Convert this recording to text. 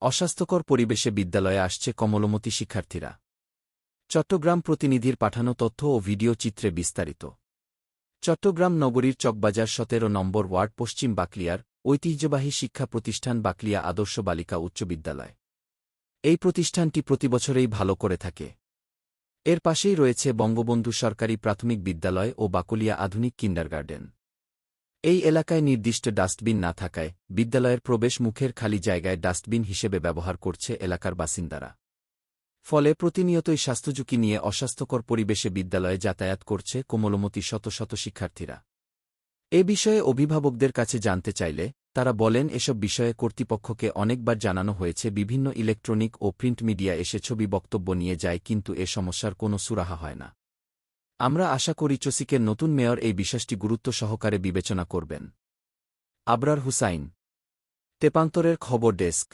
অস্বাস্থ্যকর পরিবেশে বিদ্যালয়ে আসছে কমলমতি শিক্ষার্থীরা। চট্টগ্রাম প্রতিনিধির পাঠানো তথ্য ও ভিডিও চিত্রে বিস্তারিত। চট্টগ্রাম নগরীর চকবাজার ১৭ নম্বর ওয়ার্ড পশ্চিম বাকলিয়ার ঐতিহ্যবাহী শিক্ষা প্রতিষ্ঠান বাকলিয়া আদর্শ বালিকা উচ্চ বিদ্যালয়। এই প্রতিষ্ঠানটি প্রতিবছরেই ভালো করে থাকে। এর পাশেই রয়েছে বঙ্গবন্ধু সরকারি প্রাথমিক বিদ্যালয় ও বাকলিয়া আধুনিক কিন্ডারগার্টেন। এই এলাকায় নির্দিষ্ট ডাস্টবিন না থাকায় বিদ্যালয়ের প্রবেশ মুখের খালি জায়গায় ডাস্টবিন হিসেবে ব্যবহার করছে এলাকার বাসিন্দারা। ফলে প্রতিনিয়তই স্বাস্থ্যঝুঁকি নিয়ে অস্বাস্থ্যকর পরিবেশে বিদ্যালয়ে যাতায়াত করছে কোমলমতি শত শত শিক্ষার্থীরা। এ বিষয়ে অভিভাবকদের কাছে জানতে চাইলে তারা বলেন, এসব বিষয়ে কর্তৃপক্ষকে অনেকবার জানানো হয়েছে, বিভিন্ন ইলেকট্রনিক ও প্রিন্ট মিডিয়া এসে ছবি বক্তব্য নিয়ে যায়, কিন্তু এ সমস্যার কোনো সুরাহা হয় না। আমরা আশা করি চসিকের নতুন মেয়র এই বিষয়টি গুরুত্ব সহকারে বিবেচনা করবেন। আবরার হুসাইন, তেপান্তরের খবর ডেস্ক।